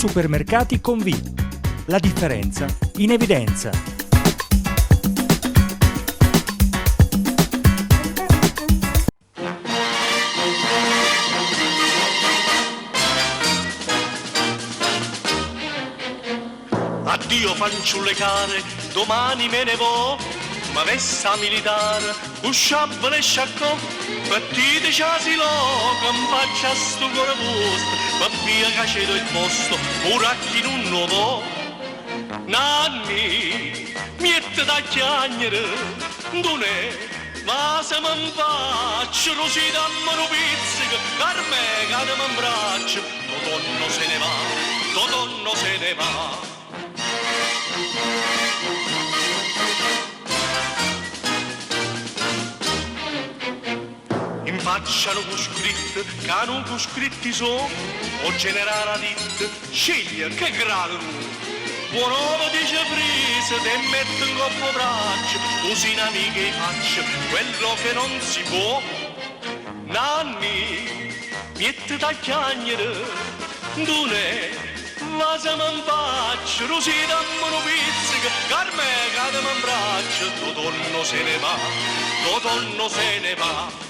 supermercati con V. La differenza in evidenza. Addio fanciulle care, domani me ne vo, ma vessa militare, usciabile e sciaccò, partite ciasilo, che faccia sto cuore vostro, ma via che c'è il posto, uracchi in un nuovo. Nanni, miette da chiagnere, donè, ma se mi faccio, rosì dammi un pizzico, carme che mi abbraccio, Totonno se ne va, Totonno se ne va. In faccia non cu scritto, che non cu scritti so, o generale a dit, sceglie che grado. Buon uomo dice prese, te metto in coppo braccio, così in amiche faccio quello che non si può. Nanni, miette da chiagnere, dunè, ma se mi faccio, così dammi un pizzico, carme cade mi abbraccio, Totonno se ne va, Totonno se ne va.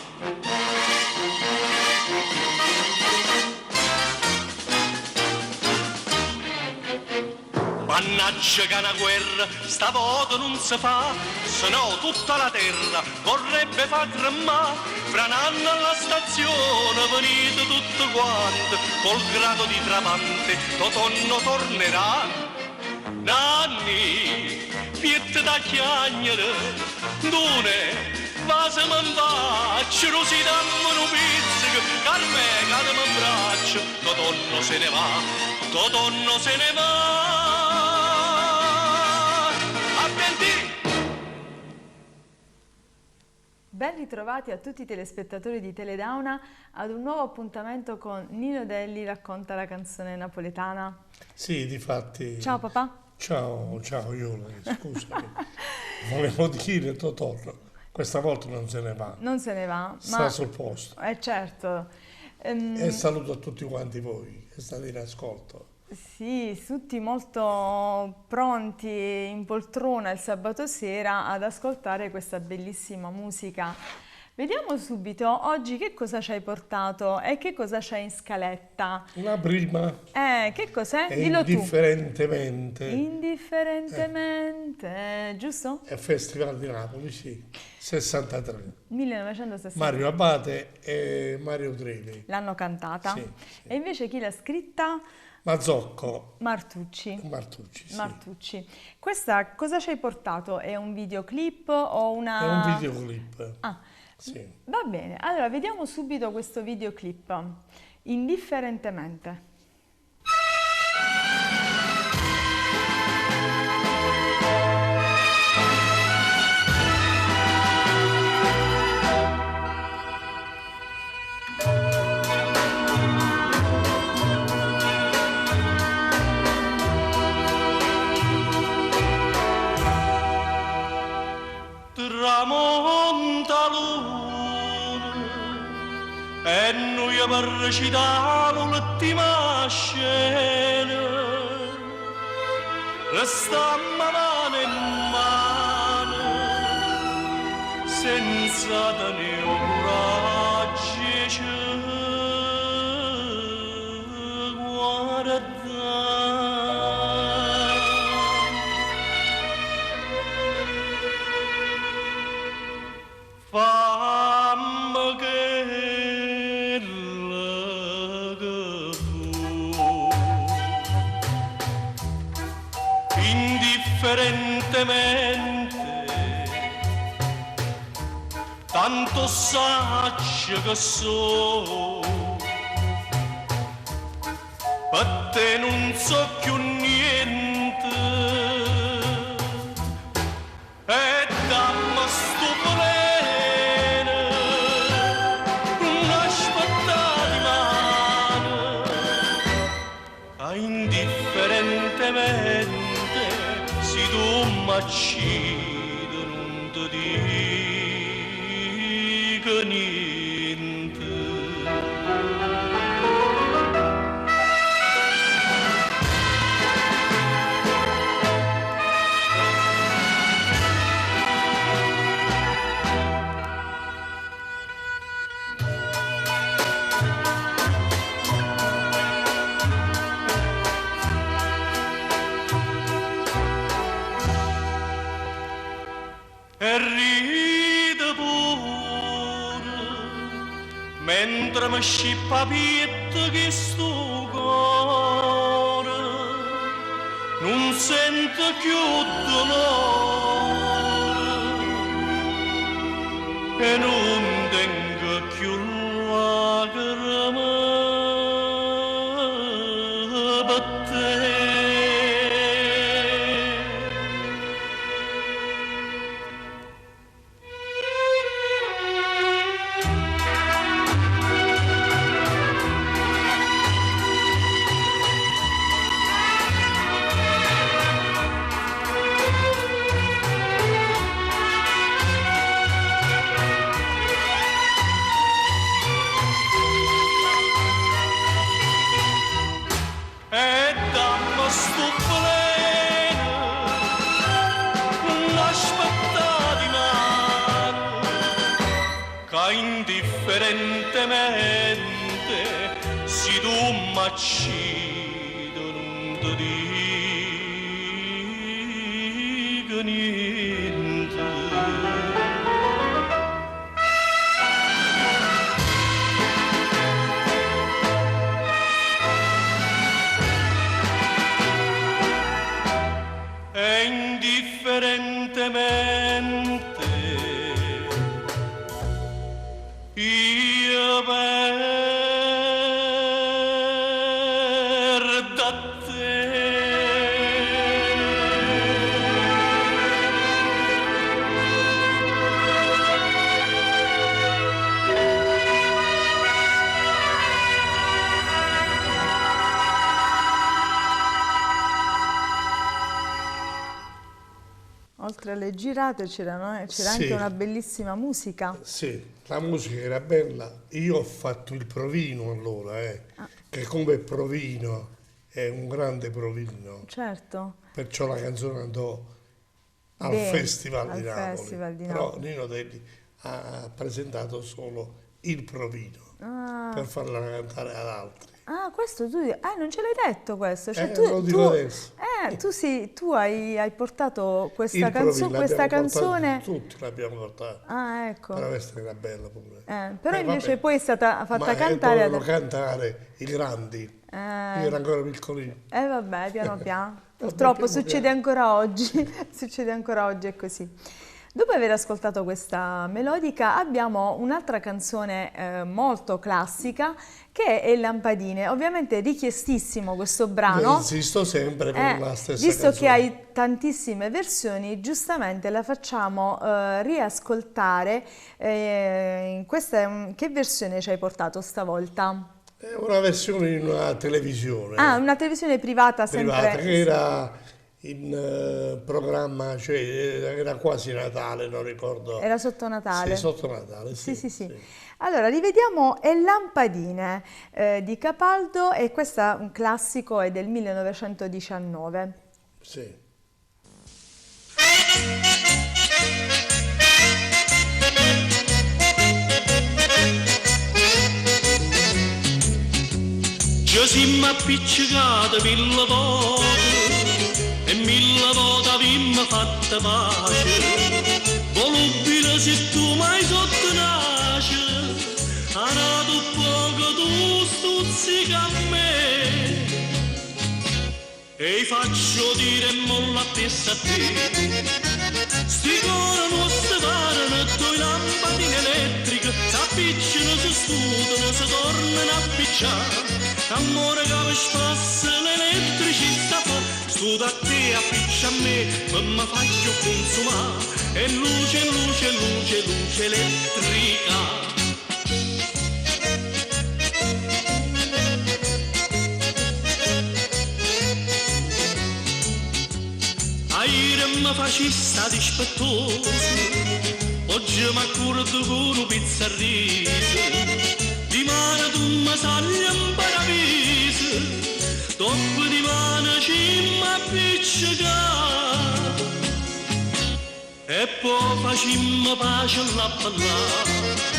Mannaggia che una guerra, sta volta non si fa, se no tutta la terra vorrebbe far tremare. Fra un anno alla stazione venite tutto quanto, col grado di tramante Totonno tornerà. Nanni, piette da chiagnere, dune, va se mi faccio, così dammi un pizzico, carme cade mi abbraccio, Totonno se ne va, Totonno se ne va. Ben ritrovati a tutti i telespettatori di Teledauna ad un nuovo appuntamento con Nino Delli racconta la canzone napoletana. Sì, difatti. Ciao papà. Ciao Iola, scusami. Volevo dire Totonno, questa volta non se ne va. Non se ne va. Sta sul posto. Certo. E saluto a tutti quanti voi che state in ascolto. Sì, tutti molto pronti in poltrona il sabato sera ad ascoltare questa bellissima musica. Vediamo subito oggi che cosa ci hai portato e che cosa c'è in scaletta. La prima che cos'è? è Dillo Indifferentemente. Indifferentemente, giusto? È Festival di Napoli, sì, 63. 1963. Mario Abate e Mario Trevi. L'hanno cantata. Sì. E invece chi l'ha scritta? Mazzocco. Martucci. Sì. Martucci. Questa cosa ci hai portato? È un videoclip o una... È un videoclip. Ah, sì. Va bene. Allora, vediamo subito questo videoclip. Indifferentemente. Tramonta luna e noi recitiamo l'ultima scena, restammo mano in mano senza tenere coraggio ci guardare. Fammi che indifferentemente, tanto saggio che so, per te non so più niente, e dammi sto volere, non aspettare di mano, indifferentemente. Si tu m'accidi non ti dico niente. mi scippa pietto che sto cuore non sento più dolore e non tengo più lacrime per te. Indifferentemente si tu m'accido non ti dico niente. E indifferentemente io perdo a te. Oltre alle girate c'era anche una bellissima musica. Sì, la musica era bella. Io ho fatto il provino allora, che come provino è un grande provino. Certo. Perciò la canzone andò al Bene, Festival al di Napoli. Festival di Però Napoli. Nino Delli ha presentato solo il provino per farla cantare ad altri. Ah, questo tu... non ce l'hai detto questo. Cioè, Lo dico adesso. Tu hai portato questa Il provino questa l'abbiamo canzone... portato, tutti l'abbiamo portato. Ah, ecco. Però questa era bella pure. Però invece vabbè. poi è stata fatta Ma cantare... dovevano cantare i grandi. Io ero ancora piccolino. Vabbè, piano piano. Purtroppo succede ancora oggi. Succede ancora oggi, è così. Dopo aver ascoltato questa melodica abbiamo un'altra canzone molto classica che è Lampadine. Ovviamente richiestissimo questo brano. Insisto sempre con la stessa visto canzone. che hai tantissime versioni, giustamente la facciamo riascoltare. Che versione ci hai portato stavolta? È una versione in una televisione. Ah, una televisione privata sempre. Privata, che era in programma, cioè era quasi Natale, non ricordo. Era sotto Natale. Sì, sotto Natale, sì. Sì. Allora, rivediamo E Lampadine di Capaldo, e questo è un classico, è del 1919. Sì. Ci siamo appiccicati 1000 volte e 1000 volte abbiamo fatto pace. Volubile se tu mai sottonace, ha nato poco tu stuzzica a me. E faccio dire molla a testa a te. Sti cuore non si parano, due lampadine elettriche s'appicciano, si studano, si tornano a picciare. Amore che mi spassa l'elettricità fa, studa a te, appiccia a me, ma mi faccio consumare. E luce, luce, luce, luce elettrica. Ieri mi facista dispettoso, oggi mi accordo con un pizzarriso. Di mano tu mi sali in paradiso, dopo di mano ci mi appiccica. E poi facciamo pace alla ballare.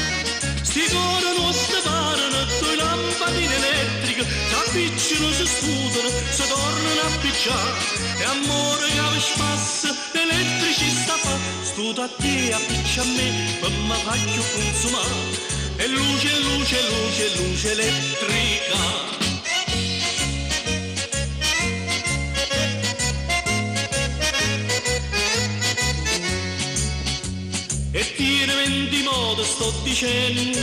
Sti cuori non si parano, due lampadine elettriche s'appiccino, si studano, si tornano a picciare. E amore che mi spassa l'elettricità fa, studa a te, appiccia a me, ma mi faccio consumare. e luce, luce, luce, luce elettrica. E tiene 20 modi sto dicendo,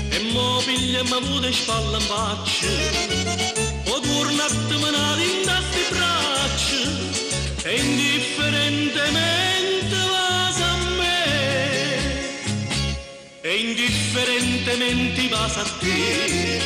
e mo piglia ma pure spalla in faccia, o torna a temenare in questi braccia, e indifferentemente vas a me, e indifferentemente vas a te.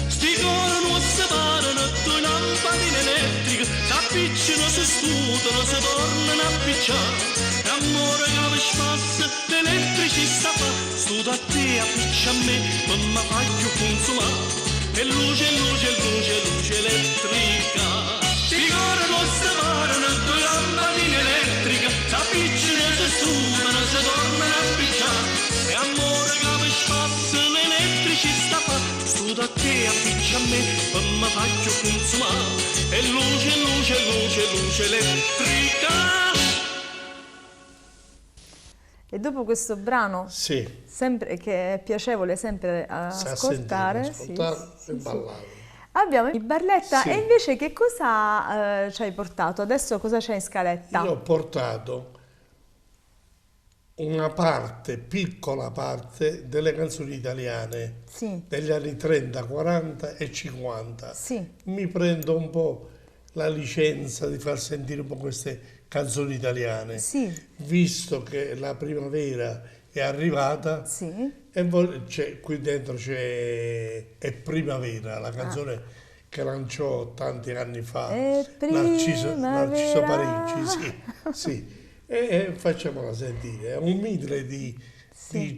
Sti cori non separano, due lampadine elettriche, s'appicciano, si studiano, si tornano a picciare. Amore che mi spassa, l'elettricista fa, studa a te, appiccia a me, ma mi voglio consumare. E luce, luce, luce, luce elettrica. Sti cori non separano, due lampadine elettriche, s'appicciano, si studano, si tornano a picciare. E amore che mi spassa, l'elettricista fa, studa a te, appiccia a me, ma mi voglio consumare. E luce, luce, luce, luce elettrica. E dopo questo brano, Sì, sempre, che è piacevole sempre ascoltare, ascoltare e ballare. abbiamo il Barletta. Sì. E invece che cosa ci hai portato? Adesso cosa c'è in scaletta? Io ho portato una parte, piccola parte, delle canzoni italiane Sì, degli anni 30, 40 e 50. sì, Mi prendo un po' la licenza di far sentire un po' queste canzoni italiane, sì, visto che la primavera è arrivata sì. e qui dentro È Primavera, la canzone che lanciò tanti anni fa È Narciso primavera. Parigi, sì, sì. E facciamola sentire, è un medley di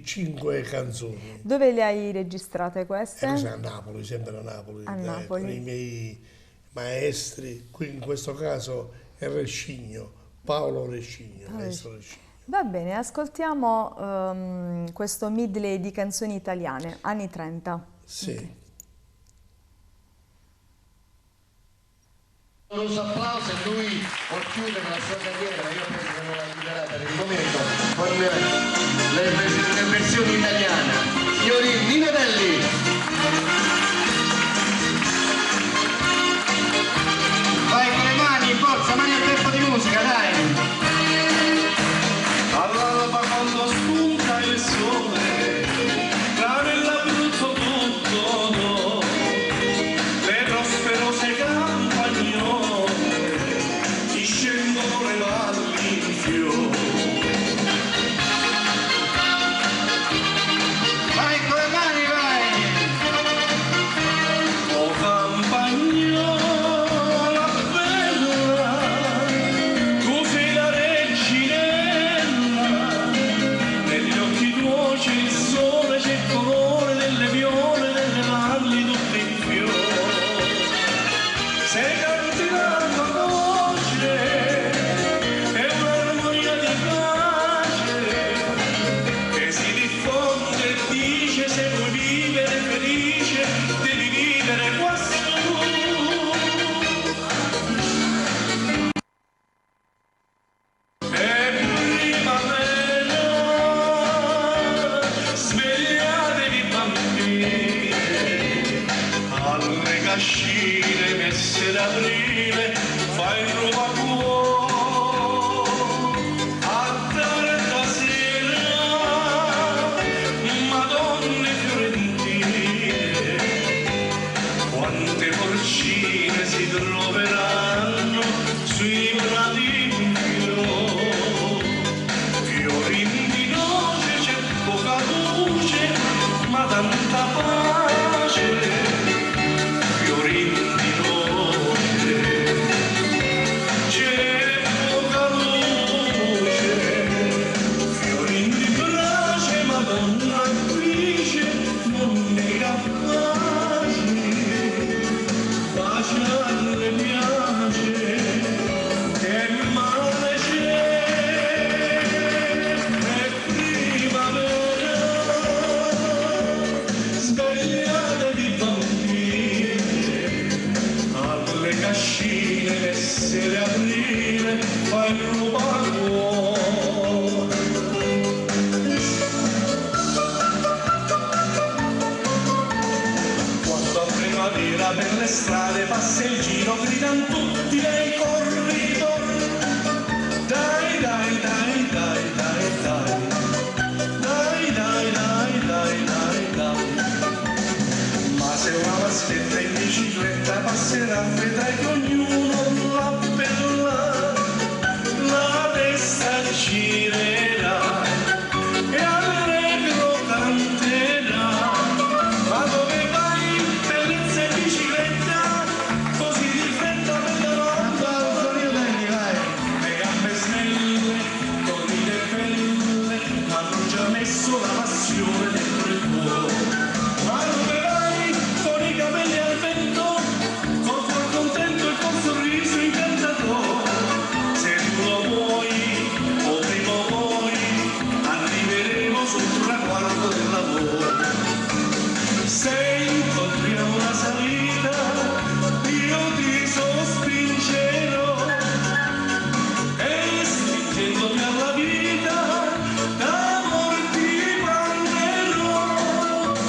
5 canzoni. Dove le hai registrate queste? A Napoli, sempre a Napoli, A Napoli. con i miei maestri, qui in questo caso è Rescigno, Paolo Rescigno, maestro Rescigno. Va bene, ascoltiamo questo medley di canzoni italiane, anni 30. Sì. Un applauso e lui può chiudere la sua carriera, io penso che non la chiuderà per il momento, con le versioni italiane. Signori Ninelli! Vai con le mani, forza, mani al tempo di musica, dai! All'alba quando spunta il sole, tra nell'Abruzzo tutto, le prosperose campagnole, ti scendono le valli in fiore. Vai con le mani, vai! O campagnola bella, tu sei la reginella, negli occhi tuoi c'è il sole, c'è il colore delle viole, delle valli tutte in fiore. Sei canti la tua voce, è un'armonia di pace, che si diffonde e dice se vuoi vivere felice, devi vivere quassù. È primavera, svegliatevi bambini, alle cascine messe d'aprile, fai il rubacuore, a tarda sera, madonne fiorentine, quante porcine si troveranno sui prati in fiore. Fiorini di noce c'è poca luce, ma tanta pace. Fiorini di noce c'è poca luce, fiorini di brace, Madonna Felice, non ne capace, baciarle piace, che male c'è, è primavera, svegliatevi bambine, alle cascine messe d'aprile, fai il rubacuore. le strade, passa il giro, gridano tutti nei corridoi. Dai, dai, dai, dai, dai, dai. Dai, dai, dai, dai, dai, dai. Ma se una vaschetta in bicicletta passerà, vedrai che ognuno la bella, la testa girerà e allegro canterà. Ma dove vai, bellezza in bicicletta, così di fretta per la notte? Le gambe snelle, corride belle, ma hanno già messo la passione dentro il cuore. Ma dove vai, con i capelli al vento, col cuore contento e col sorriso incantatore? Se tu lo vuoi, o prima o poi, arriveremo sul traguardo del lavoro. Se incontriamo una salita, io ti sospingerò e spingendomi alla vita, d'amor ti prenderò.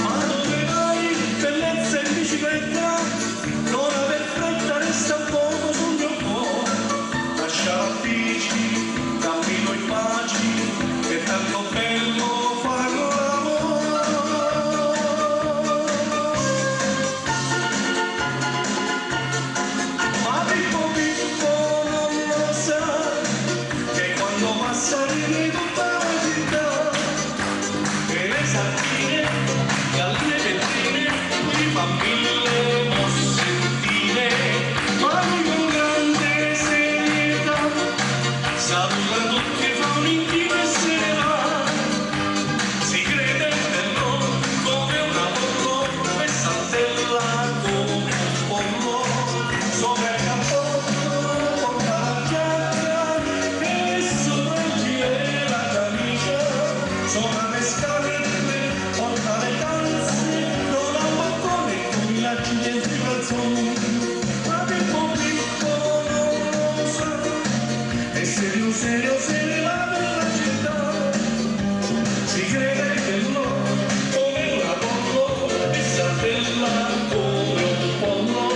Ma dove vai, bellezza in bicicletta, non aver fretta, resta un poco sul mio cuore. Lascia la bici, cammino in pace, che è tanto bello far l'amore. Ma Pippo Pippo non lo sa, che quando passa ride tutta la città, e le sardine, galline petrine, gli fa mille mossettine, ma lui con grande serietà saluta tutti e fa un inchino e se ne va. Si crede bello come una pollo e saltella come un pollo. Sopra il cappotto porta la giacca e sopra il gilet la camicia. Sopra le scalette porta le calze, non ha un boccone con i lacci dentro i calzoni. Ma Pippo Pippo non lo sa, è serio, serio, se ne va per la città. Si crede bello come una pollo e saltella come un pollo.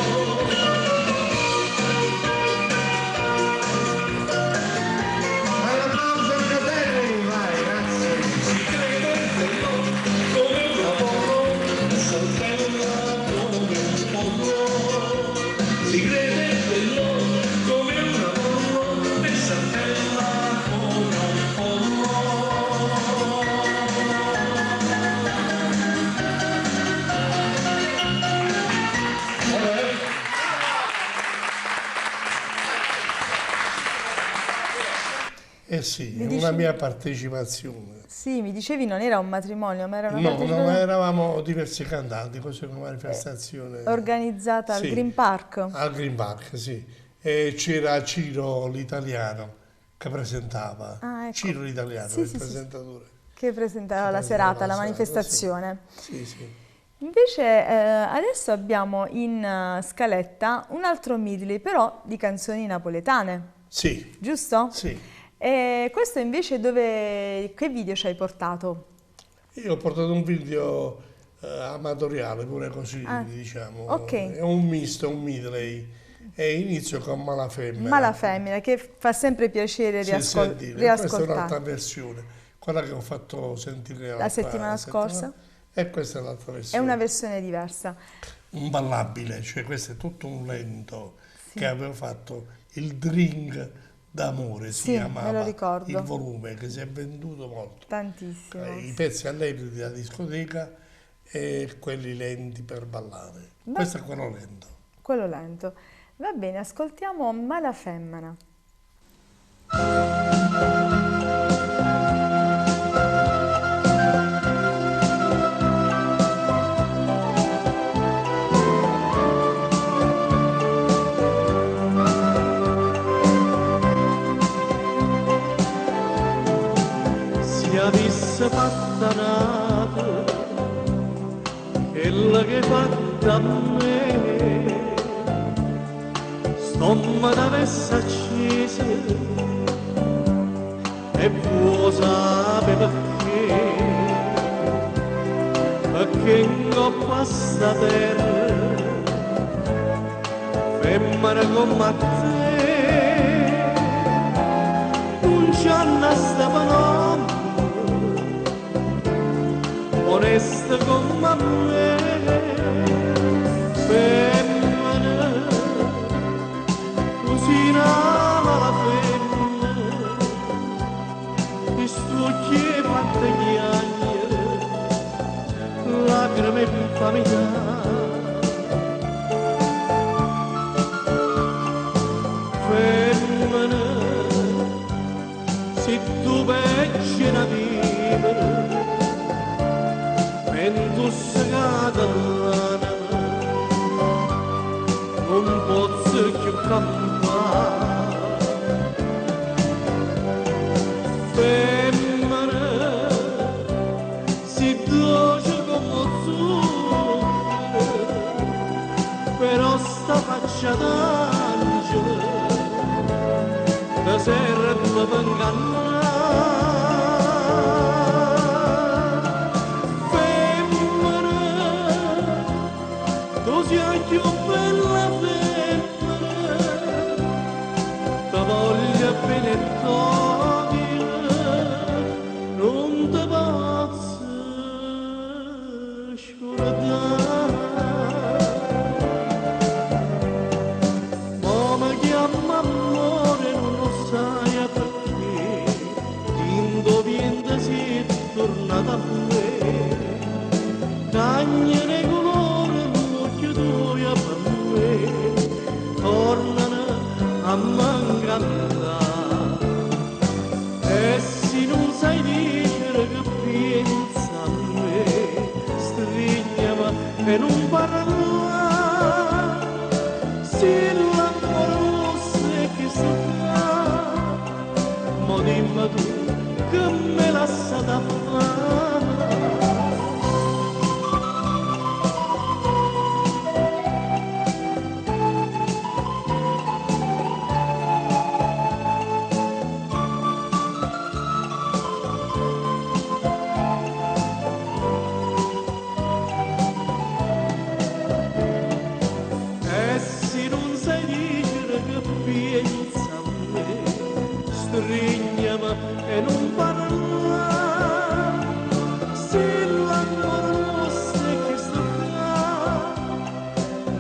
Un applauso al Caselli, vai, grazie. Si crede bello come una pollo e saltella come un pollo. Si crede bello come una pollo e saltella come un pollo. Eh sì, Mi è dici- una mia partecipazione. Sì, mi dicevi non era un matrimonio, ma era una No, partecipazione eravamo diversi cantanti, questa è una manifestazione organizzata al Sì. Green Park. al Green Park, sì. E c'era Ciro l'italiano che presentava. Ah, ecco. Ciro l'italiano, Sì, il sì, sì, sì. presentatore. Che presentava la presentava serata, la la serata, manifestazione. Sì, sì. Invece adesso abbiamo in scaletta un altro medley, però di canzoni napoletane, Sì, giusto? sì. E questo invece che video ci hai portato? Io ho portato un video amatoriale, pure così, Ah, diciamo. ok. È un misto, un medley. E inizio con Malafemmina. Ma la femmina, che fa sempre piacere Sì, sentire. Questa è riascoltare. un'altra versione, quella che ho fatto sentire La settimana scorsa? E questa è l'altra È versione. una versione diversa. Un ballabile, cioè questo è tutto un lento che avevo fatto, il drink d'amore si Sì, me chiamava, lo ricordo. il volume che si è venduto molto. Tantissimo. I pezzi allegri della discoteca e quelli lenti per ballare. Questo è quello lento. Quello lento. Va bene, ascoltiamo Malafemmina. Si avesse fatta nata quella che hai fatto a me, stomma d'avesse accesa e può sapere perché in coppa sta terra femmina come te, non c'hanno sta parola, onesta come me, femmina, così nama la femmina, e sto che fatta chiagna, lacrime in famiglia. Femmina, se tu vecchi una vivere, mentre si catalana, non posso più campare. Femmina, si dolce come zucchero, però sta faccia d'angelo da serve per ingannare. Femmina, tu sei più bella femmina, ti voglio bene e non ti posso scordare. Ma mi chiama amore, non lo sai perché, indovina si è tornata a me, cagne colore, l'occhio tuo per me, tornano a mancare. E se non sai dire che pensa a me, strignami e non parla, se l'amore se che si fa, ma dimmi tu che me la sa da fare. E se non sai dire che pensa a me, strignami e non parla, se l'amore se che si fa,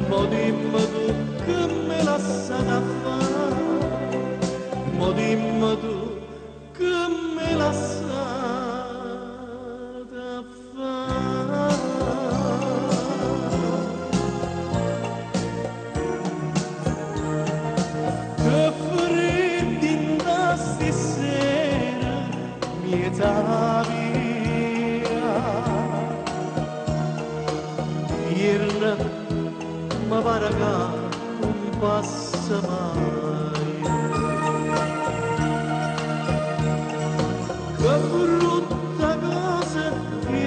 ma dimmi tu che me la sa da fare, ma dimmi tu che me la sa da fare. Che freddi in da stasera, mieta via, ieri mi pare che non passa mai. Che brutta cosa che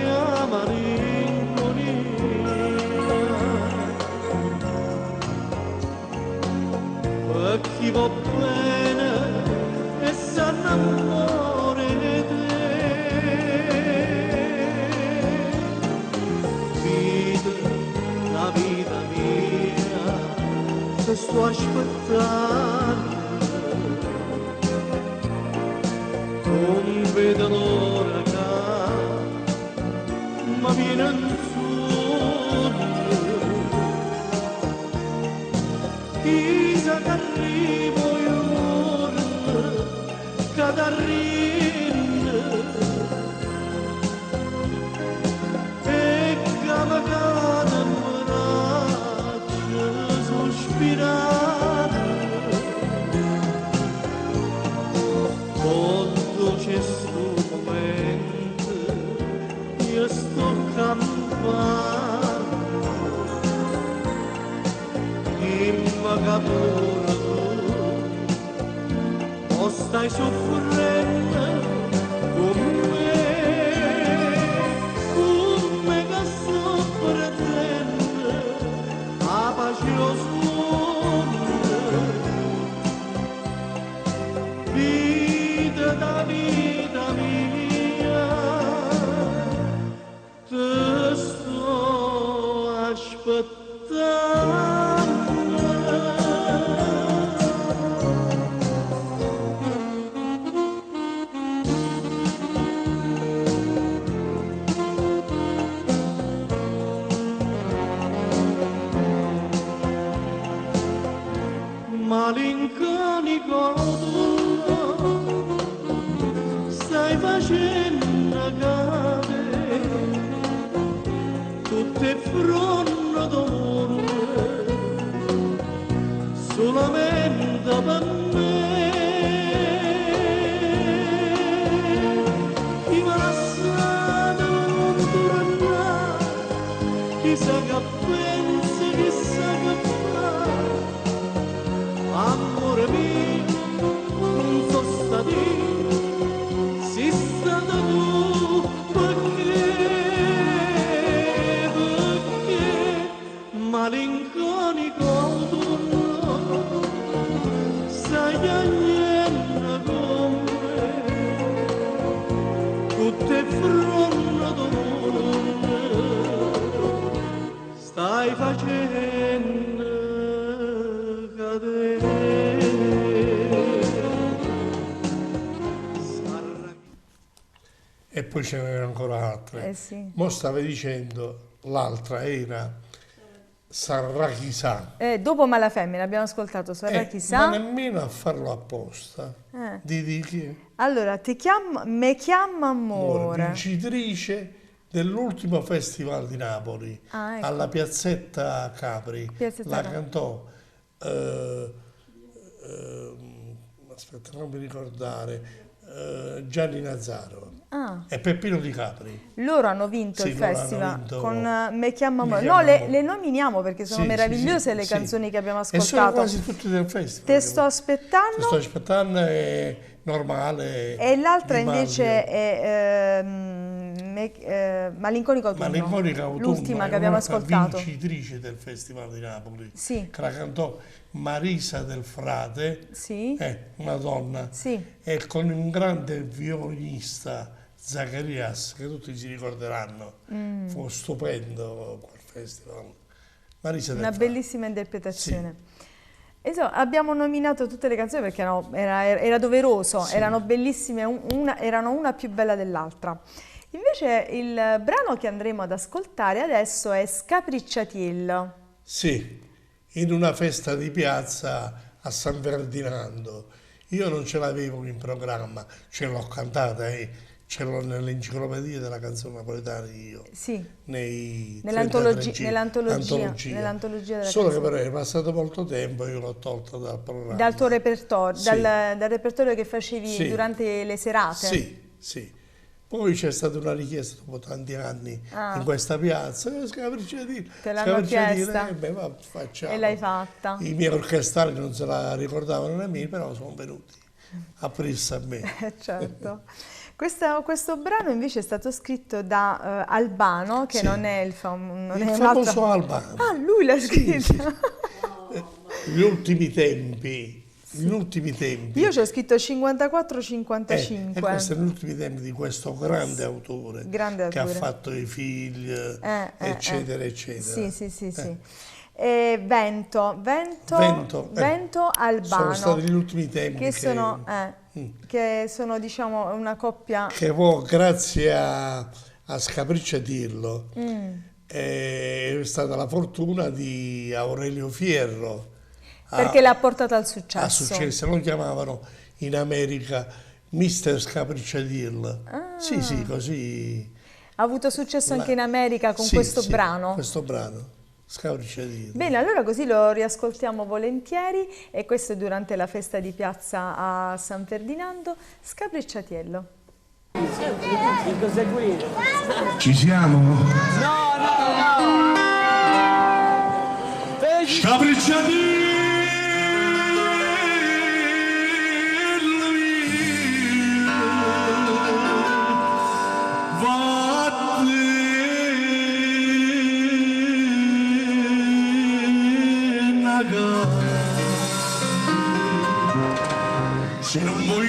malinconia, e chi va bene e sa innamora di te. Vita, la vita mia, se sto aspettando, non vedo l'ora che mi viene un sogno. Chissà che arrivo io, che t'arrivo, e che mi cade in braccio sospirare. Quando c'è sto momento, io sto campando, dimmi che pure tu o stai soffrendo come che sto perdendo la pace lo sonno. Vita da vita mia, te sto aspettando. malinconico tu stai facendo cade tutte fronte d'amore solamente per me chi mi ha lasciato non torna chissà che pensi chissà che fa amore mio non so stato io si stato tu perché malinconico autunno stai agnendo con me tutte fronte d'amore stai facendo cadere. E poi ce n'erano ancora altre. Sì. Mo stavi dicendo, l'altra era Sarà chissà. Dopo Malafemmina abbiamo ascoltato Sarà chissà. Ma nemmeno a farlo apposta. Di che? Allora, Me chiama amore. Vincitrice dell'ultimo festival di Napoli, Ecco. alla Piazzetta Capri. Piazzetta La Capri. cantò, aspetta, non mi ricordare, Gianni Nazzaro e Peppino Di Capri. Loro hanno vinto Sì, il loro hanno festival vinto con Me chiama Me amore. chiama No, amore. le nominiamo perché sono Sì, meravigliose sì, le sì. canzoni che abbiamo E sono ascoltato. quasi tutti del festival. Te sto aspettando. Te sto aspettando è normale. E l'altra di Manlio. invece è Malinconico autunno. Malinconico autunno L'ultima è che abbiamo un'altra ascoltato. vincitrice del Festival di Napoli. Sì. Che la cantò Marisa del Frate, Sì. una donna, Sì. e con un grande violinista, Zacharias, che tutti si ricorderanno. Fu stupendo quel festival. Marisa del Una Frate. bellissima interpretazione. Insomma, abbiamo nominato tutte le canzoni perché era doveroso, Sì. erano bellissime, erano una più bella dell'altra. Invece il brano che andremo ad ascoltare adesso è Scapricciatiello. Sì, in una festa di piazza a San Ferdinando. Io non ce l'avevo in programma, ce l'ho cantata ce l'ho nell'enciclopedia della canzone napoletana io. Sì. Nell'antologia Nell'antologia della Solo che canzone. però è passato molto tempo e io l'ho tolta dal programma. Dal tuo repertorio, Sì. dal repertorio che facevi Sì. durante le serate. Sì, sì. Poi c'è stata una richiesta dopo tanti anni in questa piazza, Scapricciatiello. Te l'hanno chiesta? Facciamo. E l'hai fatta. I miei orchestrali non se la ricordavano nemmeno, però sono venuti a aprirsi a me. Certo. Questo brano invece è stato scritto da Albano, che Sì. non è il famoso famoso Albano. Ah, lui l'ha Sì, scritto. sì. Gli ultimi tempi. Io ci ho scritto 54-55. E questo è gli ultimi tempi di questo grande autore, Grande che ha autore. fatto i figli, eccetera, eccetera. Sì. Vento Albano. Sono stati gli ultimi tempi che sono diciamo una coppia. che poi, grazie a Scapricciatiello è stata la fortuna di Aurelio Fierro. Perché l'ha portata al A successo. successo, lo chiamavano in America Mister Scapricciatiello. Sì, così. Ha avuto successo anche in America con questo brano. Questo brano, Scapricciatiello. Bene, allora così lo riascoltiamo volentieri e questo è durante la festa di piazza a San Ferdinando, Scapricciatiello. Ci siamo? No! Se non vuoi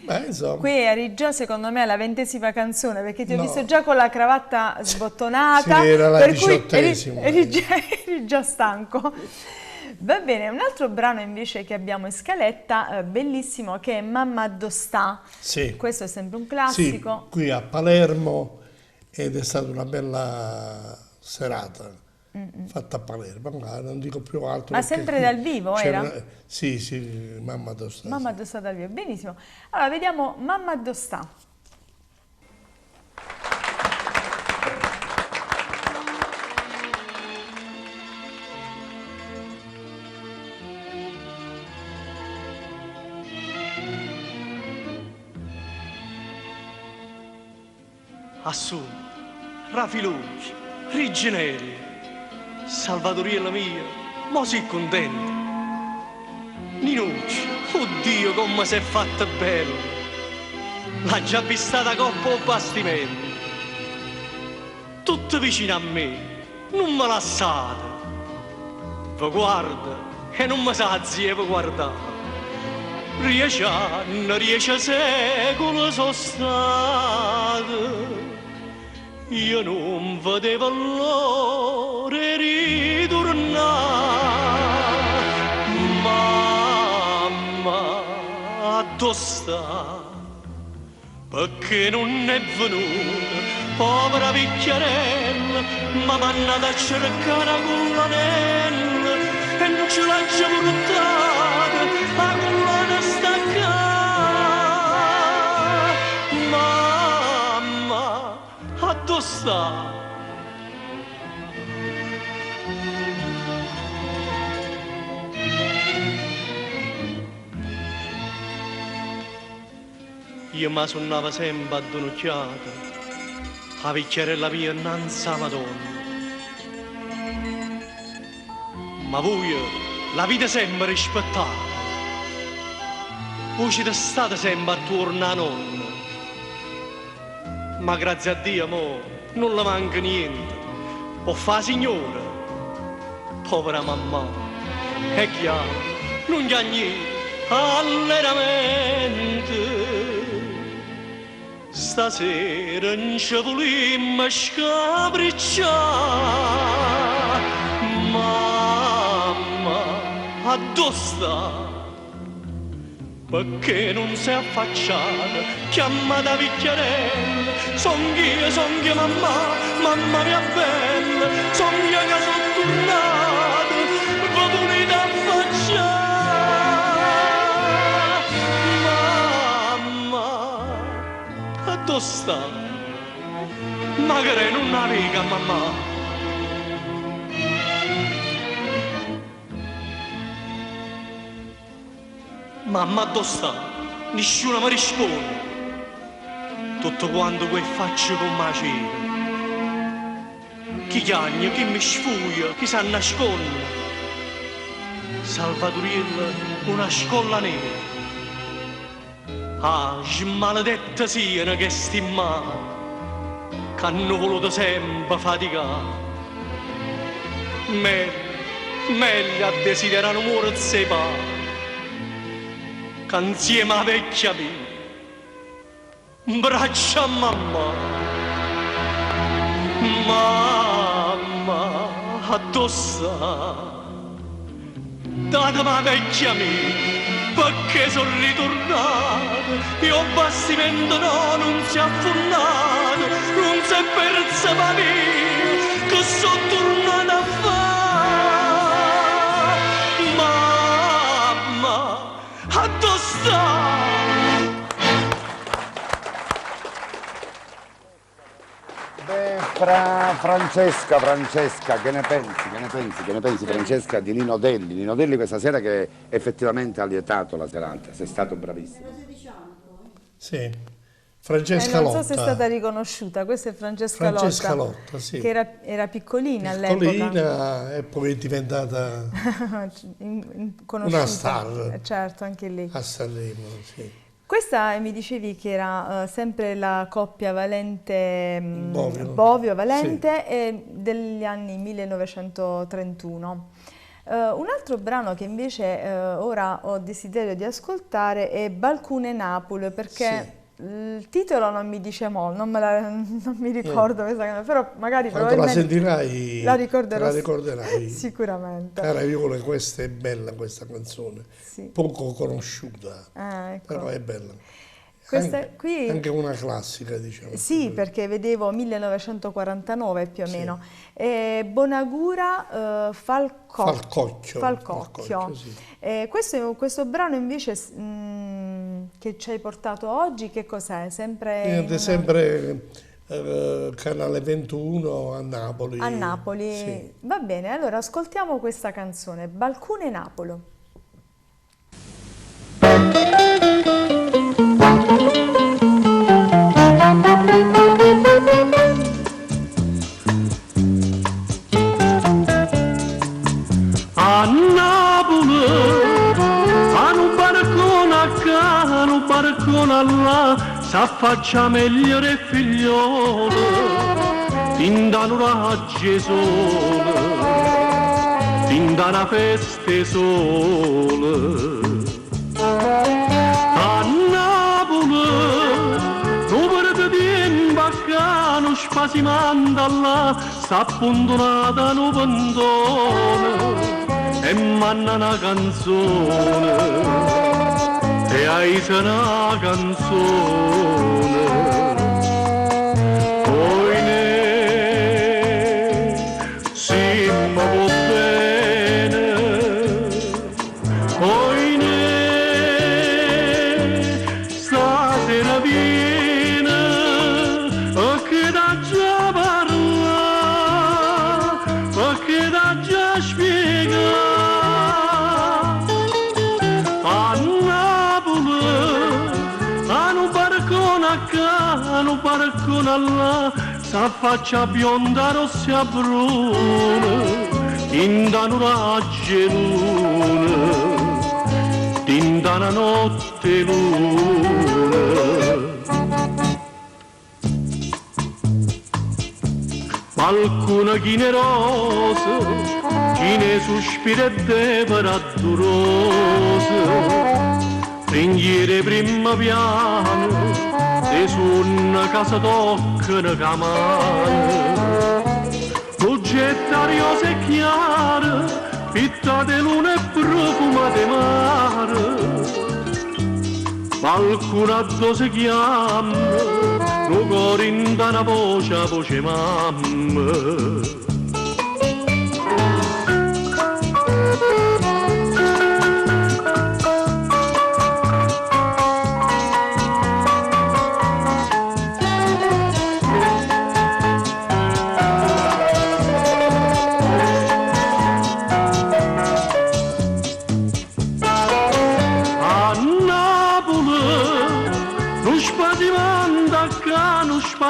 Beh, insomma. Qui eri già secondo me alla 20ª canzone, perché ti ho No. visto già con la cravatta sbottonata, Sì, era la per cui 18ª. eri già stanco. Va bene, un altro brano invece che abbiamo in scaletta, bellissimo, che è Mamma Dostà. Sì. Questo è sempre un Sì, classico. qui a Palermo, ed è stata una bella serata fatta a Palermo, ma non dico più altro. Ma perché sempre qui dal vivo c'era- era? Sì, sì, Mamma Dostà. Mamma Dostà dal vivo, benissimo. Allora, vediamo Mamma Dostà. Assù, Rafilucci, Riginelli, Salvatoriella mia, mo si contenta. Ninucci, oddio come si è fatta bella. L'ha già vista da coppa o bastimento. Tutte vicine a me, non me lasciate. Vi guarda e non mi sa zia vi guardare. 10 anni, 10 secoli sono stati. Io non vedevo l'ora di ritornare. Mamma, dove sta? Perché non è venuta, povera vecchiarella, ma m'hanno a cercare con l'anello e non ce l'ha già portata, la collana staccata. Mamma, a dove sta? Io mi sonnava sempre addonocchiata, la vecchiarella mia innanzi alla Madonna. Ma voi la vita sempre rispettata, voi siete state sempre attorno a nonna. Ma grazie a Dio, mo, non le manca niente. Può fare signora, povera mamma, è chiaro, non c'ha niente. allegramente. Stasera non ci volimmo scapricciare. Mamma, addo sta? Perché non sei affacciata, chiamata Vicchiarella, songhi mamma mia bella, sogno che sono tornato, voi volete affacciare. Mamma, dove sta? Magari non la vega, mamma. Mamma, dove sta? Nessuno mi risponde. Tutto quanto quel faccio con macera. Chi chiagna, chi mi sfuglia, chi si nasconde. Salvatoriella, una scolla nera. Ah, maledetta siano che sti male, che hanno voluto sempre faticare. Meglio a desiderare un amore separato, che insieme a vecchia mia, braccia a mamma. Mamma, addossa, datemi la vecchia mia, perché sono ritornato, io bastimento no, non si è affonnato, non si è persa la mia, che sono tornato a fare. Mamma, dove sta? Francesca, che ne pensi Francesca di Nino Delli? Nino Delli questa sera che effettivamente ha lietato la serata, sei stato bravissimo. Sì, Francesca non so Lotta. se è stata riconosciuta, questa è Francesca Lotta, sì. che era piccolina all'epoca. Piccolina e poi è diventata conosciuta. una star. Certo, anche lì. A Sanremo, sì. Questa mi dicevi che era sempre la coppia Valente, Bovio. Valente, degli anni 1931. Un altro brano che invece ora ho desiderio di ascoltare è Balcune Napoli, perché il titolo non mi dice non mi ricordo questa canzone, però magari quando la probabilmente sentirai la ricorderai sicuramente. Cara Viola, questa è bella questa canzone, sì. Poco conosciuta, Ecco. però è bella. Questa qui Anche una classica, diciamo. Sì, perché vedevo 1949 più o meno. Bonagura Falcocchio. Sì. Questo brano invece che ci hai portato oggi, che cos'è? Sempre Canale 21 a Napoli. A Napoli, sì. Va bene, allora ascoltiamo questa canzone, Balcune Napoli. A Napoli, a un barcone là, s'affaccia meglio il figliolo, fin da l'oraggio sole, fin da una festa sole. A Napoli, non per tempo baccano, spasimanda là, s'appuntonata no pendone, e manna una canzone, e hai una canzone. Poi ne si mi può bene, poi ne stasera viene, che da già parla, che da già spiega. Un barcone là, s'affaccia bionda, rossa bruna, in da l'oraggio luna, in da una notte luna. Qualcuno chi ne rosa, chi ne sospira e debra dolorosa, de primo piano, se sono casa toccano camano. L'oggettario se chiaro, fitta de luna e profuma de mare. Qualcuno addosso si chiama, lo cuore in una voce mamma.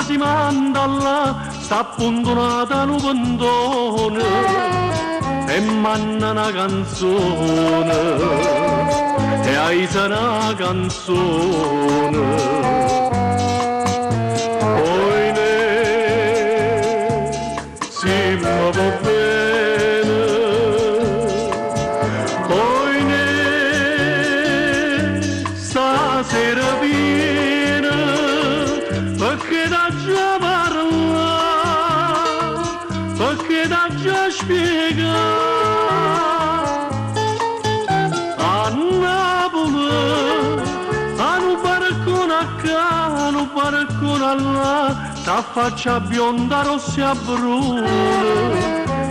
Si manda là, sta abbandonata un pendone e manna una canzone e hai una canzone. Poi ne si mi va bene, poi ne stasera viene perché da già parla, perché da già spiega. A Napoli, a un barcone acá, un barcone là, t'affaccia bionda, rossa e bruna,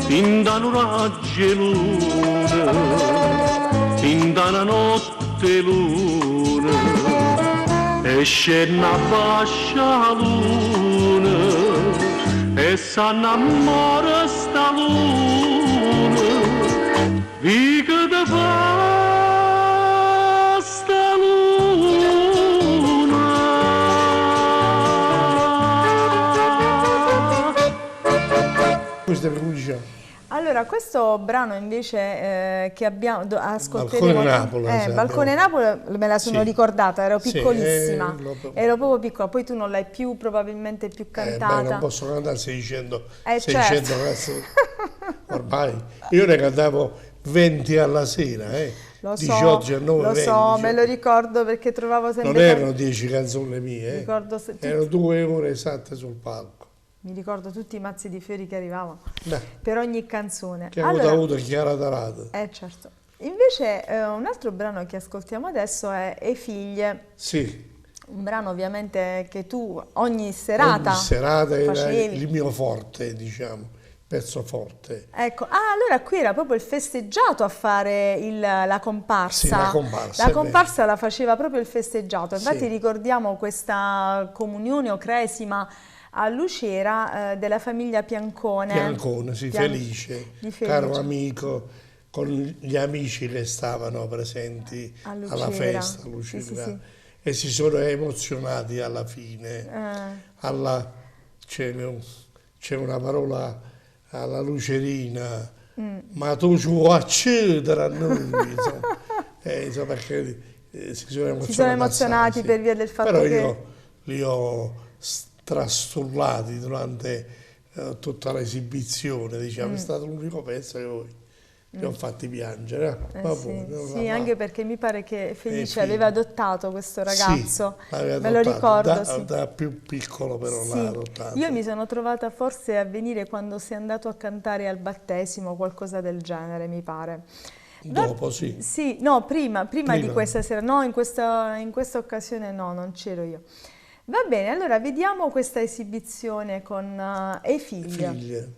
in da un raggio luna, in da una notte luna. Esce una bascia luna e s'annamora sta luna, dica da fa sta luna. Questa è Lucia. Allora, questo brano invece che abbiamo ascolteremo, Balcone Napoli, Balcone Napoli, me la sono ricordata, ero piccolissima, ero proprio piccola, poi tu non l'hai più probabilmente più cantata. Non posso cantare 600 certo. canzoni. Ormai io ne cantavo 20 alla sera, Lo 18, 19, lo 20, so, me lo ricordo perché trovavo sempre... Non erano 10 canzoni mie, Ricordo erano 2 ore esatte sul palco. Mi ricordo tutti i mazzi di fiori che arrivavano Beh, per ogni canzone. che allora, avuto Chiara Tarata. Certo. Invece un altro brano che ascoltiamo adesso è E figlie. Sì. Un brano ovviamente che tu ogni serata era facevi. il mio forte, diciamo, pezzo forte. Ecco, allora qui era proprio il festeggiato a fare la comparsa. Sì, la comparsa. La comparsa la faceva proprio il festeggiato. Infatti sì. Ricordiamo questa comunione o cresima a Lucera della famiglia Piancone. Piancone, sì, Felice, caro amico, con gli amici che stavano presenti alla festa a Lucera. Sì. E si sono emozionati alla fine. C'è una parola alla lucerina, ma tu ci vuoi accedere a noi, insomma, perché si sono emozionati per via del fatto però che... io li ho trastullati durante tutta l'esibizione, diciamo, è stato l'unico pezzo che voi li ho fatti piangere. Sì, anche perché mi pare che Felice aveva adottato questo ragazzo, sì, me lo ricordo. Da più piccolo però l'ha adottato. Io mi sono trovata forse a venire quando sei andato a cantare al battesimo, qualcosa del genere, mi pare. Dopo, sì. Sì, no, prima di questa sera, no, in questa occasione no, non c'ero io. Va bene, allora vediamo questa esibizione con E figlie.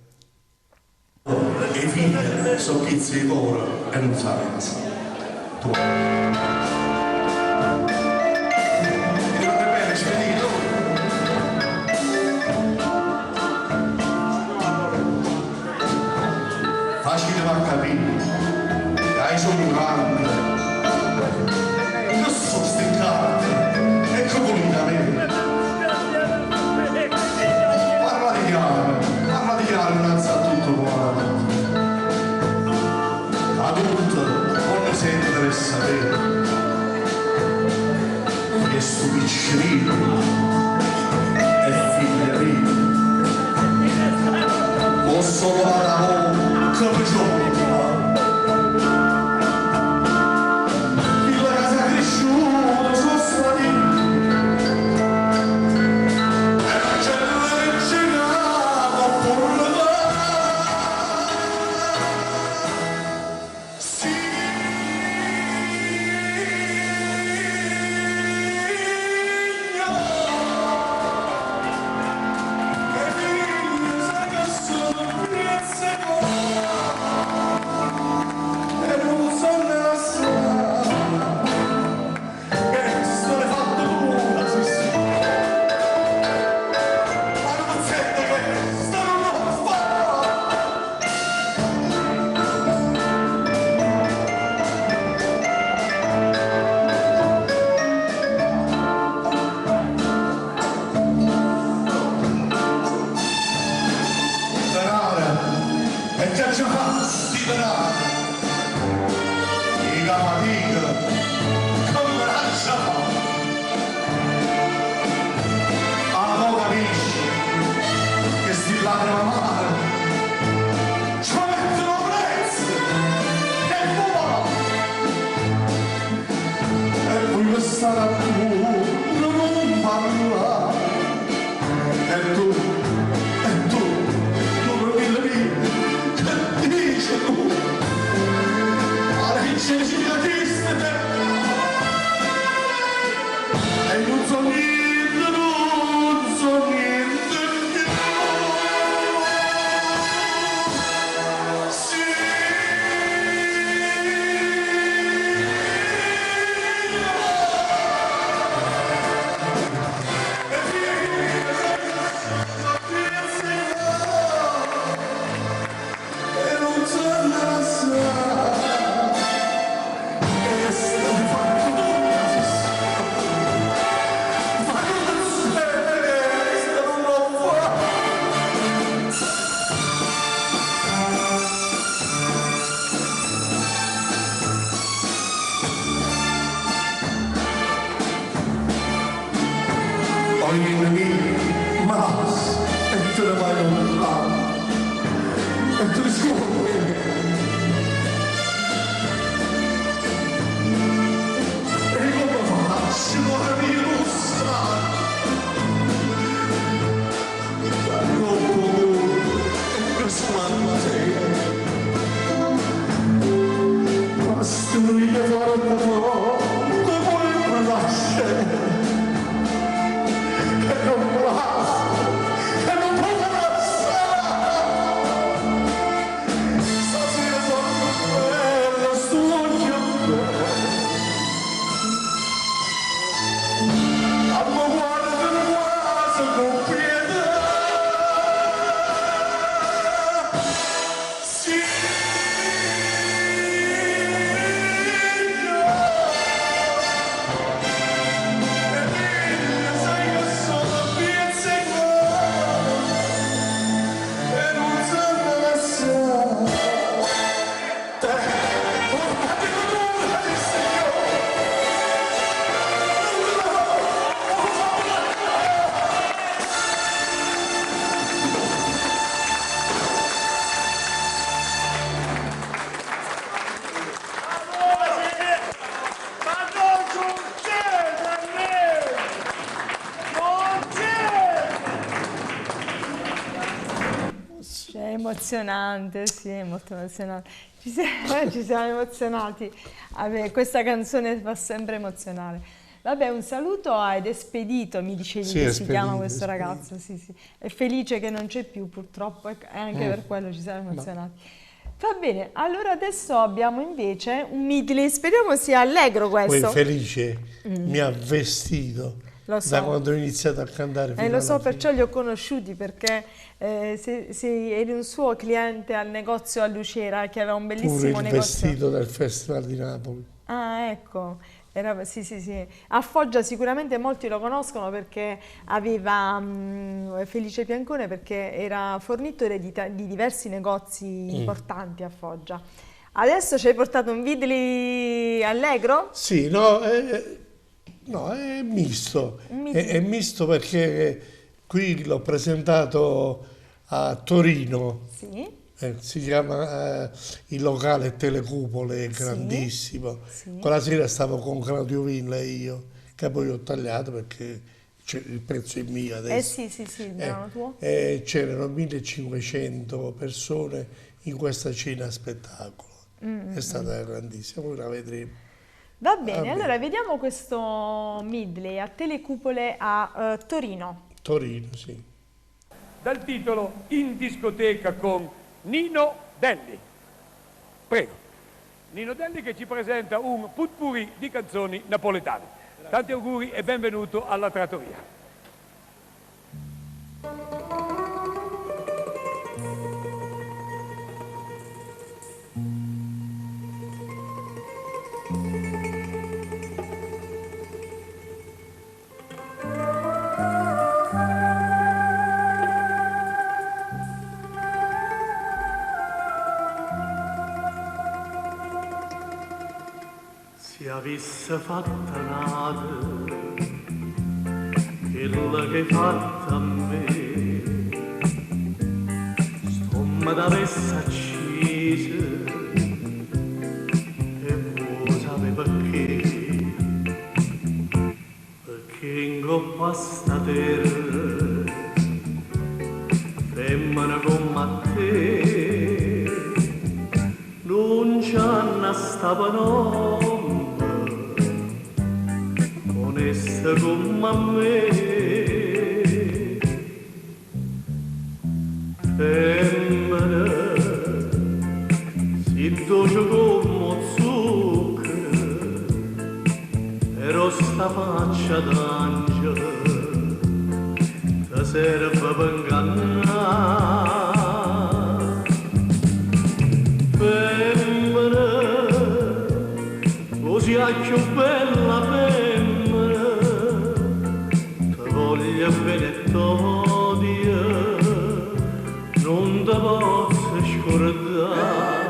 E figlie sono pizzi di oro e non sai facile va a capire, dai sono grande, non sono stincato, ecco pulitamente. Parla di chiaro, non sa tutto buono. Adulto, non ne si interessa sapere. Che sto piccerino è figlia mia. Posso volare come gioco. In la casa cresciuta, sono Oyen más entre Bayonlar, entre Skåne. Emozionante, sì, è molto emozionante. Ci siamo emozionati. Vabbè, questa canzone fa sempre emozionare. Vabbè, un saluto ed Espedito, mi dicevi Sì, che si Espedito, chiama questo Espedito. ragazzo. Sì, sì. È felice che non c'è più, purtroppo, e anche per quello ci siamo emozionati. Va bene, allora adesso abbiamo invece un medley, speriamo sia allegro Poi questo. Felice mi ha vestito Lo so. da quando ho iniziato a cantare fino Lo so, alla fine. perciò li ho conosciuti, perché eri un suo cliente al negozio a Lucera, che aveva un Pure bellissimo il negozio. vestito del Festival di Napoli. Ah, ecco. Sì, sì, sì. A Foggia sicuramente molti lo conoscono perché aveva Felice Piancone, perché era fornitore di diversi negozi importanti a Foggia. Adesso ci hai portato un medley allegro? Sì, no, è misto. È misto perché qui l'ho presentato a Torino. Sì. Si chiama il locale Telecupole, è grandissimo. Sì. Quella sera stavo con Claudio Villa e io, che poi ho tagliato perché il pezzo è mio adesso. Sì, il brano tuo. C'erano 1500 persone in questa cena spettacolo. È stata grandissima, poi la vedremo. Va bene, bene. allora vediamo questo medley a Telecupole a Torino. Torino, sì. Dal titolo In discoteca con Nino Delli. Prego. Nino Delli che ci presenta un potpourri di canzoni napoletane. Tanti auguri e benvenuto alla trattoria. Se avesse fatta nata quella che hai fatto a me, stomma d'avesse accesa e vuoi sapere perché? Perché in coppa a sta terra femmina come te non c'hanno sta parola onesta come a me. Femmina si dolce come zucchero, però sta faccia d'angelo ti serve per ingannare. Femmina così a più bella femmina, ti voglio bene t'odio, non ti posso scordare.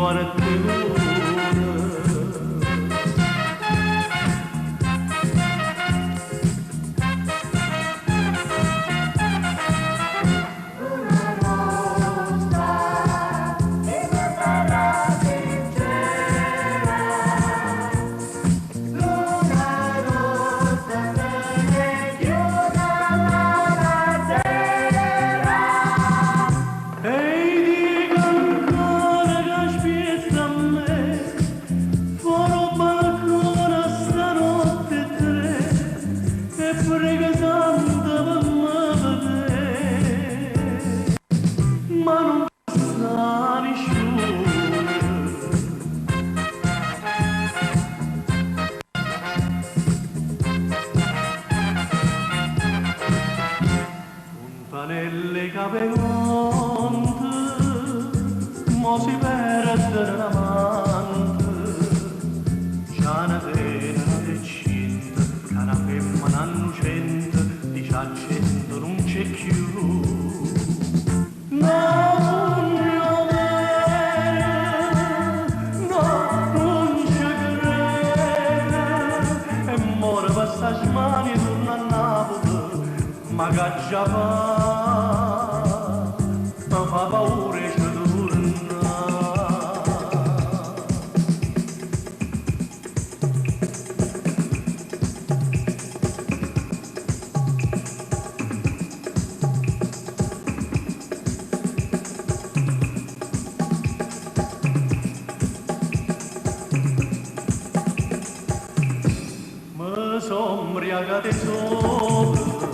cuore ti nelle capegonte, mo si perde l'amante, c'ha una pena e cinta, che una femmina innocente, dice a cento non c'è più. No, mio bene, no, non ci crede, e muore per sta smania, torna a Napoli, ma che già fa paura e ci torna. Mi son ubriacate sopra,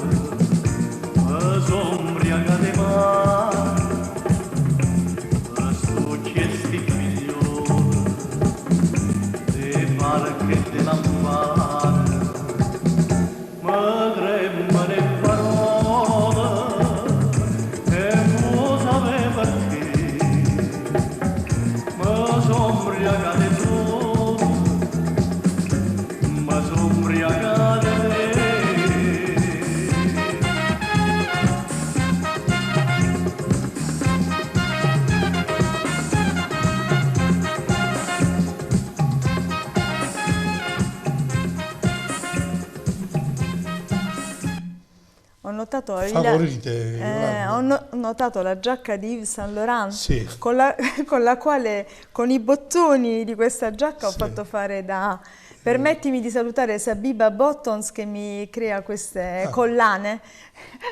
mi son ubriacate male, mi sto chiesti figliolo, di fare che te lampare, mi tremano le parole, e non sapevo perché, mi son ubriacate sopra, mi son ubriacate te. Ho notato, Favorite, Yolanda? ho notato la giacca di Yves Saint Laurent Sì. con la quale, con i bottoni di questa giacca ho Sì. fatto fare da... Permettimi di salutare Sabiba Buttons che mi crea queste collane.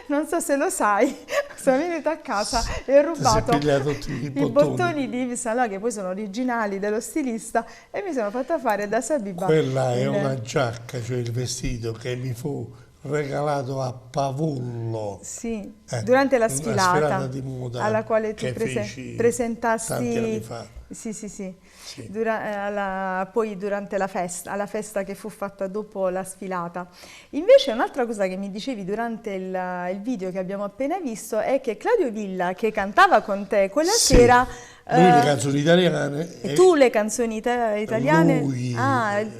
Non so se lo sai, sono venuta a casa e ho rubato tutti i i bottoni. bottoni di Yves Saint Laurent, che poi sono originali dello stilista, e mi sono fatta fare da Sabiba. Quella è una giacca, cioè il vestito che mi fu regalato a Pavullo. Sì, durante la una sfilata di moda alla quale tu che feci presentasti tanti anni fa. Sì, sì, sì. Sì. Poi durante la festa, alla festa che fu fatta dopo la sfilata. Invece un'altra cosa che mi dicevi durante il video che abbiamo appena visto è che Claudio Villa, che cantava con te quella Sì. sera, Lui le canzoni italiane e tu le canzoni italiane, lui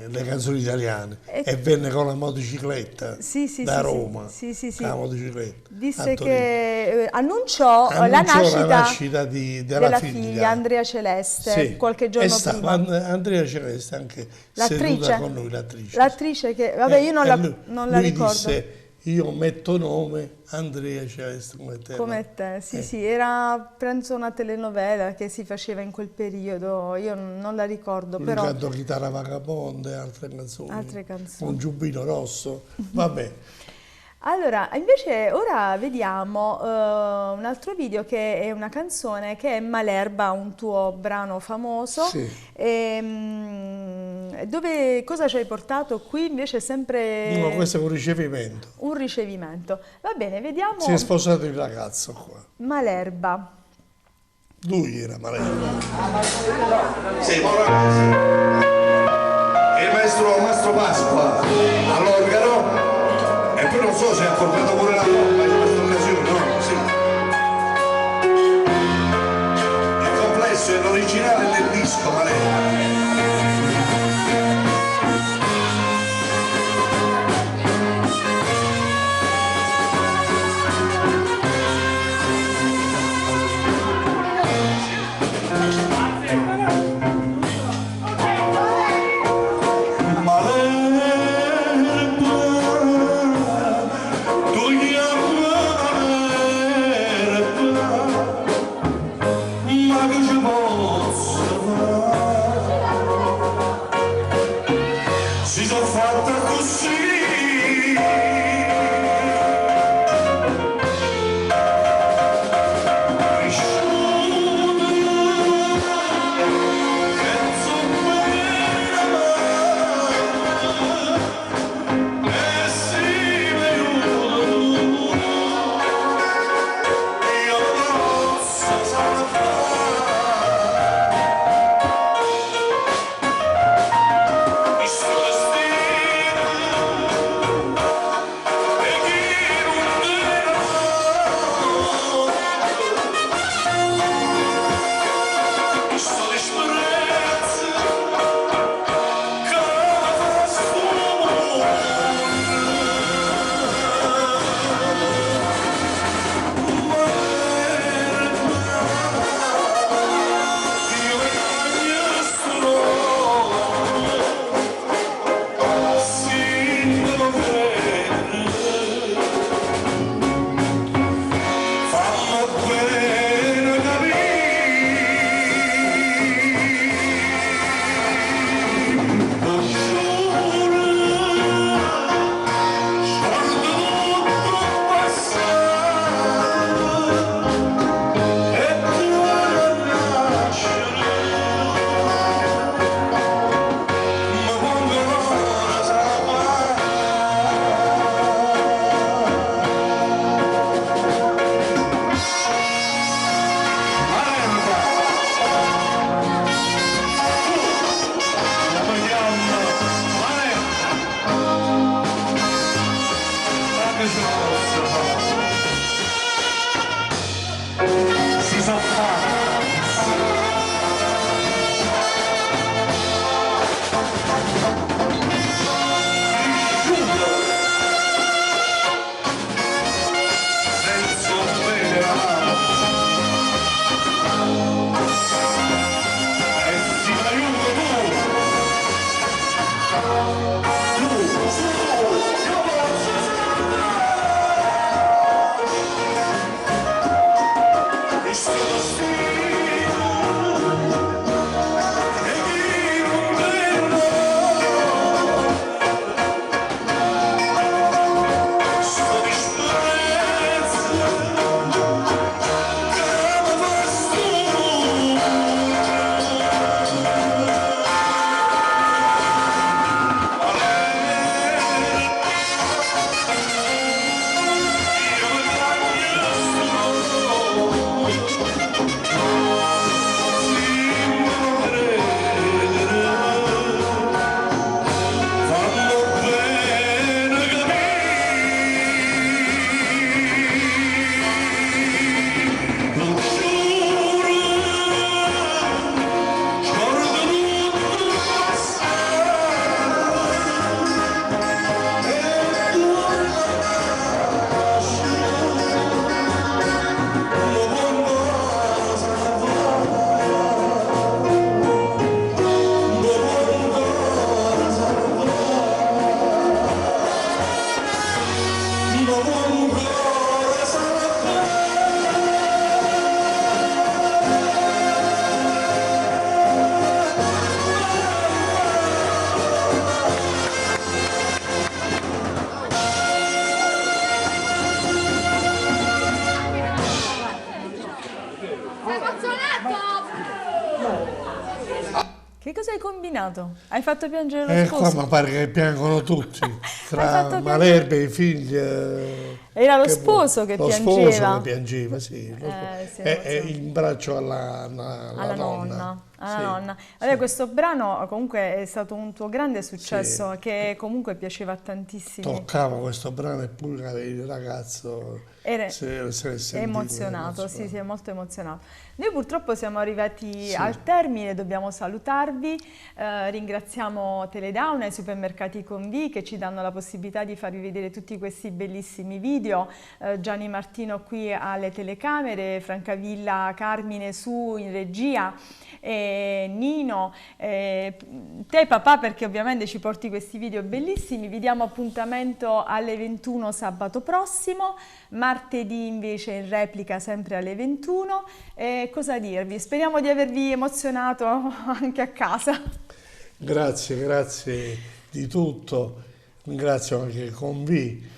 le canzoni italiane E- e venne con la motocicletta Sì, sì, da sì, Roma sì, sì, sì. con la motocicletta disse a Torino. che annunciò la Annunciò nascita della figlia Andrea Celeste Sì. qualche giorno e stava prima. Andrea Celeste anche L'attrice? seduta con noi, l'attrice. L'attrice che, vabbè, io non E la, lui, non la lui ricordo. disse, io metto nome Andrea Celeste come te. Come te, sì, sì, era penso una telenovela che si faceva in quel periodo, io non la ricordo, Lui però cantò Chitarra Vagabonde, altre canzoni. altre canzoni. Un giubbino rosso, vabbè. Allora, invece ora vediamo un altro video che è una canzone che è Malerba, un tuo brano famoso. Sì. Cosa ci hai portato qui? Invece sempre No, questo è un ricevimento. un ricevimento. Va bene, vediamo Si è sposato il ragazzo qua. Malerba. Lui era Malerba. Sì, il maestro Pasqua all'organo e poi non so se ha portato pure la bomba in questa occasione, no? Sì. Il complesso è l'originale del disco, Malerba. Che cosa hai combinato? Hai fatto piangere lo Qua sposo? mi pare che piangono tutti, tra fatto Malerbe e i figli. Era lo sposo che lo piangeva. sposo che piangeva, sì. sì, E in braccio alla nonna. Alla Sì, nonna. Vabbè, questo brano comunque è stato un tuo grande successo Sì. che comunque piaceva a tantissimi. Toccava questo brano eppure il ragazzo Era se l'è sentito emozionato, sì, è molto emozionato. Noi purtroppo siamo arrivati al termine, dobbiamo salutarvi, ringraziamo Teledown e i supermercati Convi che ci danno la possibilità di farvi vedere tutti questi bellissimi video, Gianni Martino qui alle telecamere, Francavilla Carmine su in regia, Nino, te papà perché ovviamente ci porti questi video bellissimi. Vi diamo appuntamento alle 21 sabato prossimo, martedì invece in replica sempre alle 21. Cosa dirvi? Speriamo di avervi emozionato anche a casa. Grazie di tutto, ringrazio anche Convi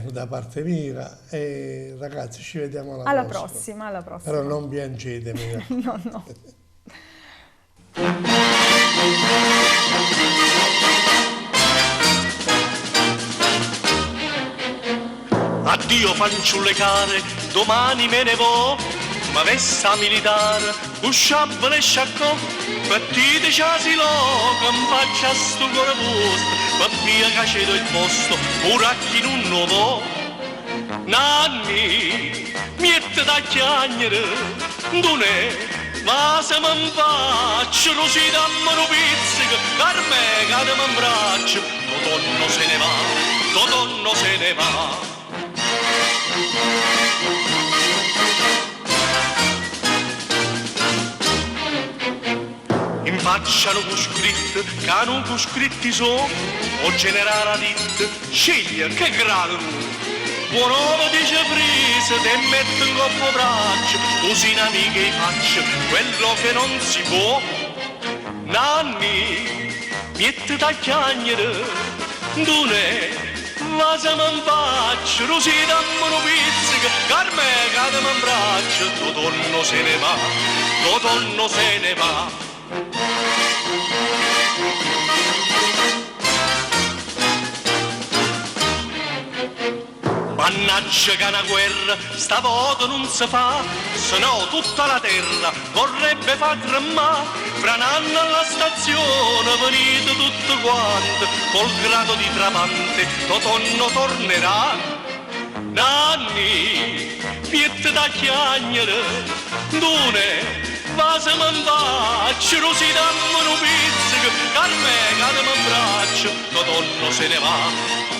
da parte mia e ragazzi ci vediamo alla prossima. Alla prossima. Però non piangetemi. No. Addio fanciulle care, domani me ne vo, ma vessa militare, usciabile e sciaccò, partite c'asilo, che impaccia sto cuore vostro, per via che cedo il posto, pure a chi non lo vo. Nanni, miette da chiagnere, don'è, ma se mi faccio, lo si dammo un pizzico, carme cade mi abbraccio, Totonno se ne va, Totonno se ne va. In faccia non scritto, che non scritti so, o generale a dit, sceglie che grado buon'uomo dice frise, te metto in coppo braccio, così in amiche faccio quello che non si può. Nanni, miette da chiagnere, don'è, ma se mi faccio, così dammo un pizzico, carme cade mi abbraccio, Totonno se ne va, Totonno se ne va. Mannaggia che una guerra stavolta non si fa, se no tutta la terra vorrebbe far tremare. Fra un anno alla stazione venite tutte quante, col grado di tramante Totonno tornerà. Nanni, piette da chiagnere, don'è, ma se mi faccio, non si dammo un pizzico, carme cade mi abbraccio, Totonno se ne va,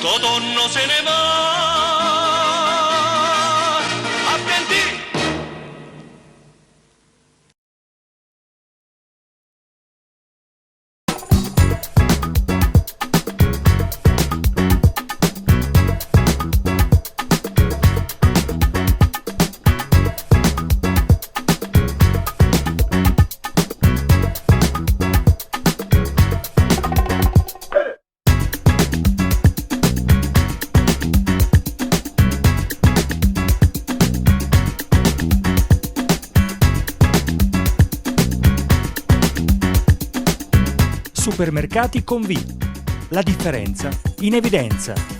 Totonno se ne va. Supermercati Convi. La differenza in evidenza.